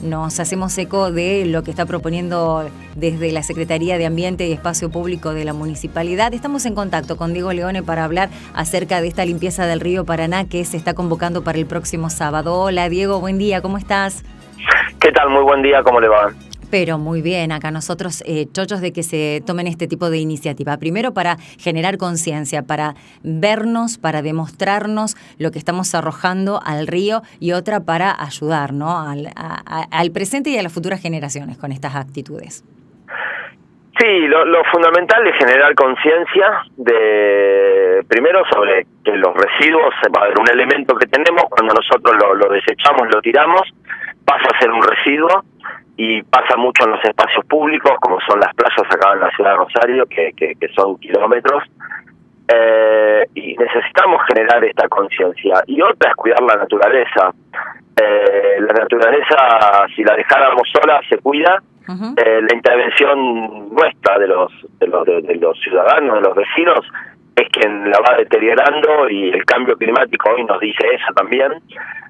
Nos hacemos eco de lo que está proponiendo desde la Secretaría de Ambiente y Espacio Público de la Municipalidad. Estamos en contacto con Diego Leone para hablar acerca de esta limpieza del río Paraná que se está convocando para el próximo sábado. Hola Diego, buen día, ¿cómo estás? ¿Qué tal? Muy buen día, ¿cómo le va? Pero muy bien, acá nosotros chochos de que se tomen este tipo de iniciativa. Primero para generar conciencia, para vernos, para demostrarnos lo que estamos arrojando al río y otra para ayudar, ¿no? al presente y a las futuras generaciones con estas actitudes. Sí, lo fundamental es generar conciencia primero sobre que los residuos, a ver, un elemento que tenemos cuando nosotros lo desechamos, lo tiramos, pasa a ser un residuo y pasa mucho en los espacios públicos, como son las playas acá en la ciudad de Rosario, que son kilómetros, y necesitamos generar esta conciencia. Y otra es cuidar la naturaleza. La naturaleza, si la dejáramos sola, se cuida. Uh-huh. La intervención nuestra de los ciudadanos, de los vecinos, es quien la va deteriorando, y el cambio climático hoy nos dice eso también.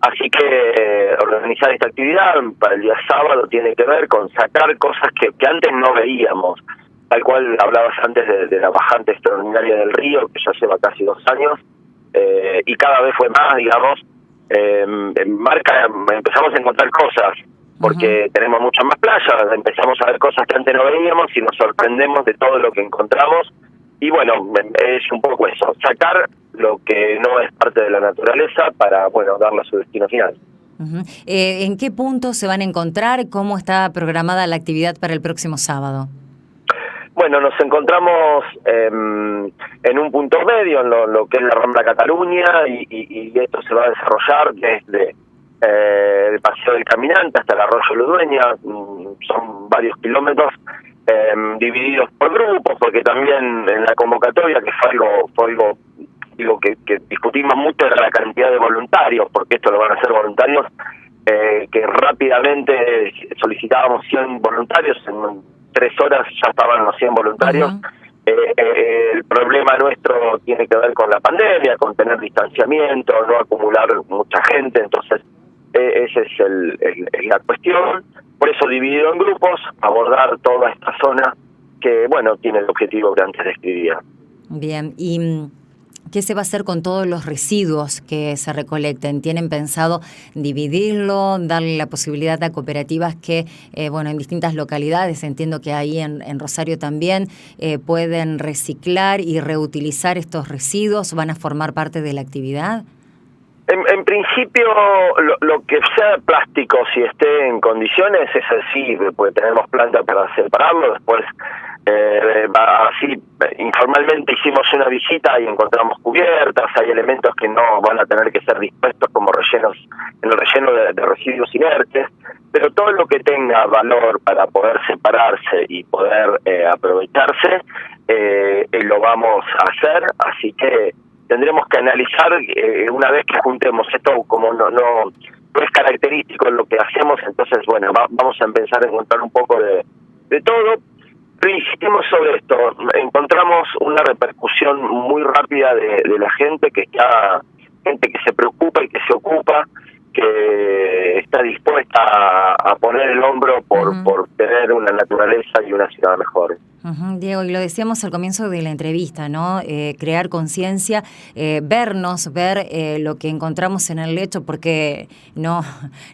Así que organizar esta actividad para el día sábado tiene que ver con sacar cosas que antes no veíamos. Tal cual hablabas antes de la bajante extraordinaria del río, que ya lleva casi 2 años, y cada vez fue más, digamos. Empezamos a encontrar cosas, porque uh-huh. tenemos muchas más playas, empezamos a ver cosas que antes no veíamos y nos sorprendemos de todo lo que encontramos. Y bueno, es un poco eso, sacar lo que no es parte de la naturaleza para, darle a su destino final. Uh-huh. ¿En qué puntos se van a encontrar? ¿Cómo está programada la actividad para el próximo sábado? Bueno, nos encontramos en un punto medio, en lo que es la Rambla Cataluña, y esto se va a desarrollar desde el Paseo del Caminante hasta el Arroyo Ludueña. Son varios kilómetros, divididos por grupos, porque también en la convocatoria, que fue algo que discutimos mucho, era la cantidad de voluntarios, porque esto lo van a hacer voluntarios, que rápidamente solicitábamos 100 voluntarios, en 3 horas ya estaban los 100 voluntarios. Uh-huh. El problema nuestro tiene que ver con la pandemia, con tener distanciamiento, no acumular mucha gente, entonces esa es la cuestión. Por eso dividido en grupos, abordar toda esta zona que, tiene el objetivo que antes describía. Bien, ¿y qué se va a hacer con todos los residuos que se recolecten? ¿Tienen pensado dividirlo, darle la posibilidad a cooperativas que, en distintas localidades, entiendo que ahí en Rosario también, pueden reciclar y reutilizar estos residuos? ¿Van a formar parte de la actividad? En principio, lo que sea plástico, si esté en condiciones, es así, porque tenemos planta para separarlo. Después, así, informalmente hicimos una visita y encontramos cubiertas, hay elementos que no van a tener que ser dispuestos como rellenos, en el relleno de residuos inertes, pero todo lo que tenga valor para poder separarse y poder aprovecharse, lo vamos a hacer, así que tendremos que analizar una vez que juntemos esto, como no es característico en lo que hacemos, entonces vamos a empezar a encontrar un poco de todo. Pero insistimos sobre esto, encontramos una repercusión muy rápida de la gente que se preocupa y que se ocupa, que está dispuesta a poner el hombro por tener una naturaleza y una ciudad mejor. Uh-huh. Diego, y lo decíamos al comienzo de la entrevista, ¿no? Crear conciencia, ver lo que encontramos en el lecho, porque no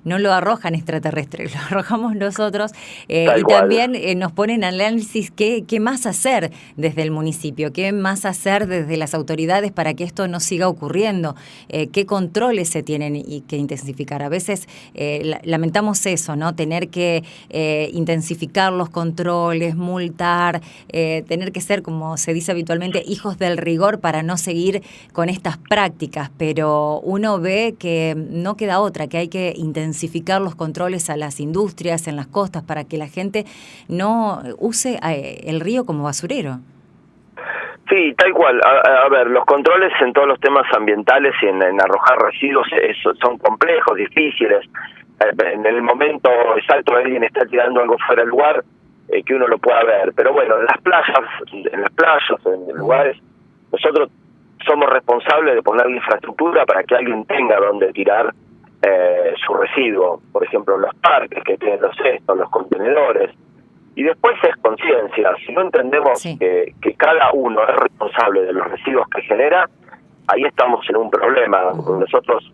lo arrojan extraterrestres, lo arrojamos nosotros, y también nos ponen análisis qué más hacer desde el municipio, qué más hacer desde las autoridades para que esto no siga ocurriendo, qué controles se tienen y que intensificar. A veces lamentamos eso, ¿no? Tener que intensificar los controles, multar, tener que ser, como se dice habitualmente, hijos del rigor para no seguir con estas prácticas, pero uno ve que no queda otra, que hay que intensificar los controles a las industrias en las costas para que la gente no use el río como basurero. Sí, tal cual. A ver, los controles en todos los temas ambientales y en arrojar residuos son complejos, difíciles. En el momento exacto alguien está tirando algo fuera del lugar, que uno lo pueda ver. Pero en las playas, en lugares, nosotros somos responsables de poner la infraestructura para que alguien tenga donde tirar su residuo, por ejemplo los parques que tienen los cestos, los contenedores, y después es conciencia. Si no entendemos que cada uno es responsable de los residuos que genera, ahí estamos en un problema. Nosotros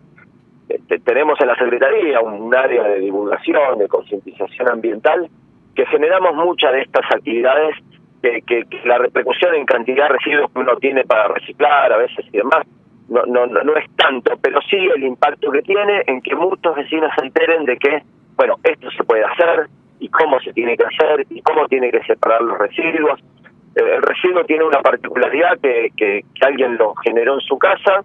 tenemos en la Secretaría un área de divulgación, de concientización ambiental, que generamos muchas de estas actividades que la repercusión en cantidad de residuos que uno tiene para reciclar a veces y demás no es tanto, pero sí el impacto que tiene en que muchos vecinos se enteren de que, bueno, esto se puede hacer y cómo se tiene que hacer y cómo tiene que separar los residuos. El residuo tiene una particularidad que alguien lo generó en su casa,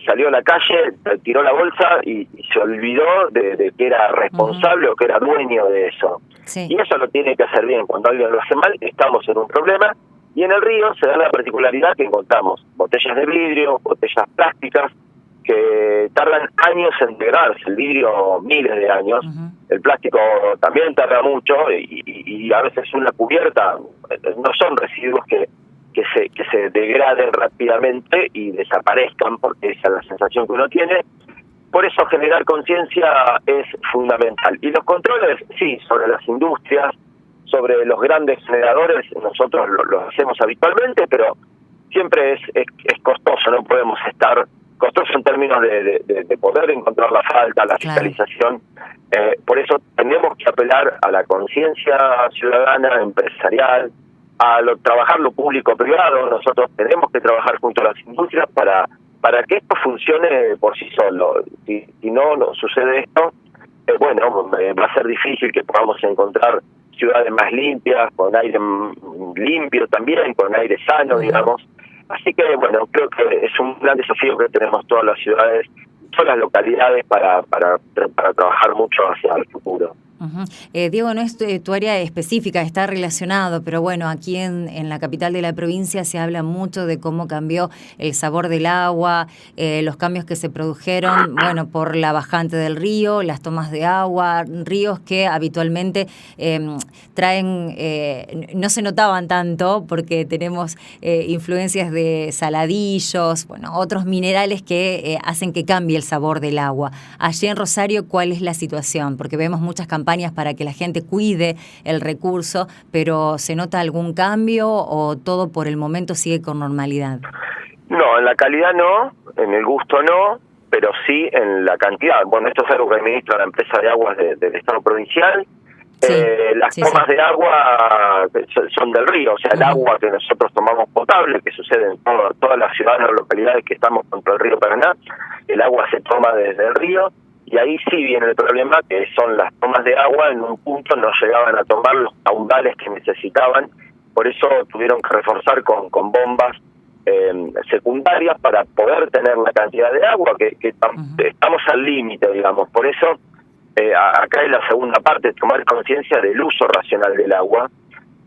salió a la calle, tiró la bolsa y se olvidó de que era responsable o que era dueño de eso. Sí. Y eso lo tiene que hacer bien. Cuando alguien lo hace mal, estamos en un problema. Y en el río se da la particularidad que encontramos botellas de vidrio, botellas plásticas, que tardan años en degradarse. El vidrio, miles de años. El plástico también tarda mucho y a veces una cubierta no son residuos que se degraden rápidamente y desaparezcan, porque esa es la sensación que uno tiene. Por eso generar conciencia es fundamental. Y los controles, sí, sobre las industrias, sobre los grandes generadores, nosotros lo hacemos habitualmente, pero siempre es costoso, no podemos estar costoso en términos de poder encontrar la falta, la fiscalización. Por eso tenemos que apelar a la conciencia ciudadana, empresarial, trabajar lo público-privado. Nosotros tenemos que trabajar junto a las industrias para que esto funcione por sí solo. Si no sucede esto, va a ser difícil que podamos encontrar ciudades más limpias, con aire limpio también, con aire sano, digamos. Así que, creo que es un gran desafío que tenemos todas las ciudades, todas las localidades para trabajar mucho hacia el futuro. Diego, no es tu área específica, está relacionado, pero bueno, aquí en la capital de la provincia se habla mucho de cómo cambió el sabor del agua, los cambios que se produjeron, por la bajante del río, las tomas de agua, ríos que habitualmente traen, no se notaban tanto porque tenemos influencias de saladillos, otros minerales que hacen que cambie el sabor del agua. Allí en Rosario, ¿cuál es la situación? Porque vemos muchas campañas para que la gente cuide el recurso, pero ¿se nota algún cambio o todo por el momento sigue con normalidad? No, en la calidad no, en el gusto no, pero sí en la cantidad. Esto es algo que administra la empresa de aguas del Estado provincial. Las tomas de agua son del río, o sea, el agua que nosotros tomamos potable, que sucede en todas las ciudades o localidades que estamos contra el río Paraná, el agua se toma desde el río. Y ahí sí viene el problema, que son las tomas de agua, en un punto no llegaban a tomar los caudales que necesitaban, por eso tuvieron que reforzar con bombas secundarias para poder tener la cantidad de agua, que estamos al límite, digamos. Por eso, acá es la segunda parte, tomar conciencia del uso racional del agua,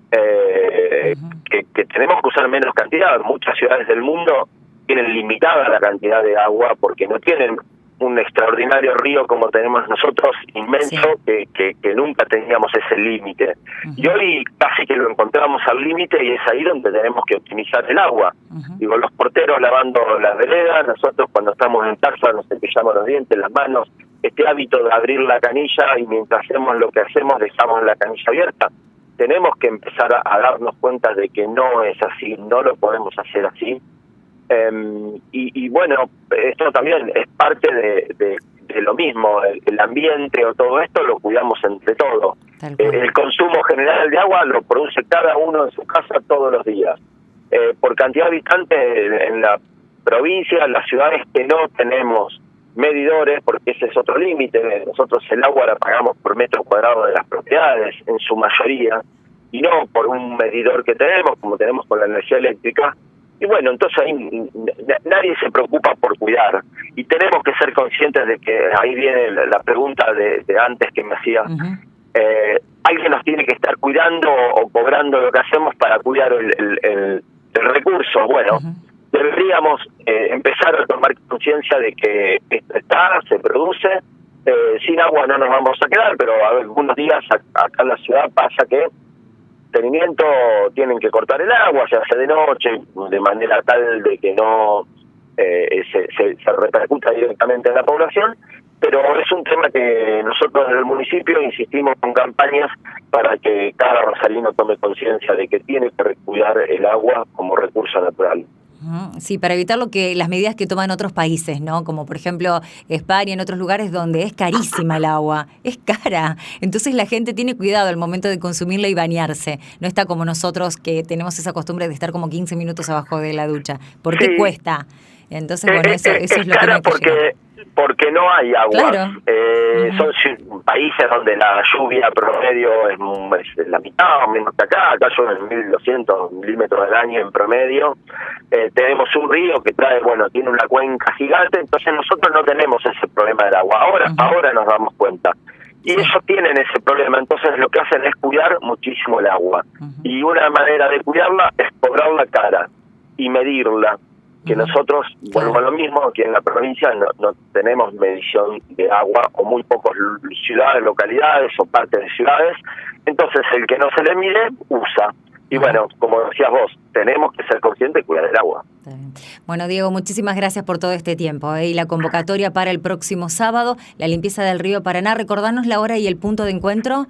que tenemos que usar menos cantidad. Muchas ciudades del mundo tienen limitada la cantidad de agua porque no tienen un extraordinario río como tenemos nosotros, inmenso, que nunca teníamos ese límite. Y hoy casi que lo encontramos al límite y es ahí donde tenemos que optimizar el agua. Digo, los porteros lavando las veredas, nosotros cuando estamos en casa nos cepillamos los dientes, las manos, este hábito de abrir la canilla y mientras hacemos lo que hacemos dejamos la canilla abierta. Tenemos que empezar a darnos cuenta de que no es así, no lo podemos hacer así. Esto también es parte de lo mismo, el ambiente o todo esto lo cuidamos entre todos. El consumo general de agua lo produce cada uno en su casa todos los días. Por cantidad de habitantes en la provincia, en las ciudades que no tenemos medidores, porque ese es otro límite, nosotros el agua la pagamos por metro cuadrado de las propiedades, en su mayoría, y no por un medidor que tenemos, como tenemos con la energía eléctrica. Y entonces ahí nadie se preocupa por cuidar. Y tenemos que ser conscientes de que ahí viene la pregunta de antes que me hacía. Alguien nos tiene que estar cuidando o cobrando lo que hacemos para cuidar el recurso. Deberíamos empezar a tomar conciencia de que esto se produce. Sin agua no nos vamos a quedar, pero algunos días acá en la ciudad pasa que mantenimiento tienen que cortar el agua, se hace de noche, de manera tal de que no se repercuta directamente en la población, pero es un tema que nosotros en el municipio insistimos con campañas para que cada rosalino tome conciencia de que tiene que cuidar el agua como recurso natural. Sí, para evitar las medidas que toman otros países, ¿no? Como por ejemplo España, en otros lugares donde es carísima el agua, es cara. Entonces la gente tiene cuidado al momento de consumirla y bañarse. No está como nosotros que tenemos esa costumbre de estar como 15 minutos abajo de la ducha. ¿Por qué Sí, cuesta? Entonces, bueno, eso es es lo que no cara hay que llegar. porque no hay agua. Claro. Ujú. Son países donde la lluvia promedio es la mitad o menos que acá. Acá llueven 1.200 milímetros al año en promedio. Tenemos un río que tiene una cuenca gigante, entonces nosotros no tenemos ese problema del agua. Ujú. Ahora nos damos cuenta. Y Sí. ellos tienen ese problema, entonces lo que hacen es cuidar muchísimo el agua. Ujú. Y una manera de cuidarla es cobrarla cara y medirla, que Ujú. nosotros, vuelvo a Claro. lo mismo, aquí en la provincia no tenemos medición de agua, o muy pocas ciudades, localidades o partes de ciudades, entonces el que no se le mide, usa. Y Ujú. bueno, como decías vos, tenemos que ser conscientes de cuidar el agua. Está bien. Bueno, Diego, muchísimas gracias por todo este tiempo, ¿eh? Y la convocatoria para el próximo sábado, la limpieza del río Paraná. Recordanos la hora y el punto de encuentro.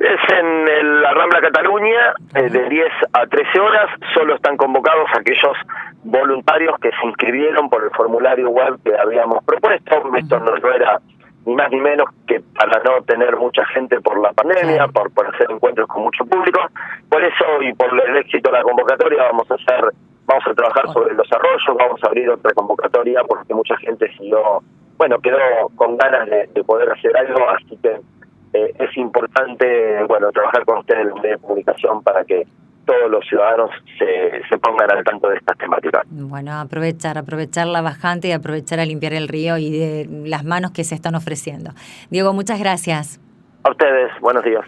Es en la Rambla Cataluña, Ujú. de 10 a 13 horas. Solo están convocados aquellos voluntarios que se inscribieron por el formulario web que habíamos propuesto. Esto Ujú. no era ni más ni menos que para no tener mucha gente por la pandemia, Claro. por hacer encuentros con mucho público. Por eso y por el éxito de la convocatoria vamos a trabajar Bueno. sobre los arroyos, vamos a abrir otra convocatoria porque mucha gente quedó con ganas de poder hacer algo, así que es importante trabajar con ustedes en los medios de comunicación para que todos los ciudadanos se pongan al tanto de estas temáticas. Bueno, aprovechar la bajante y aprovechar a limpiar el río y de las manos que se están ofreciendo. Diego, muchas gracias. A ustedes, buenos días.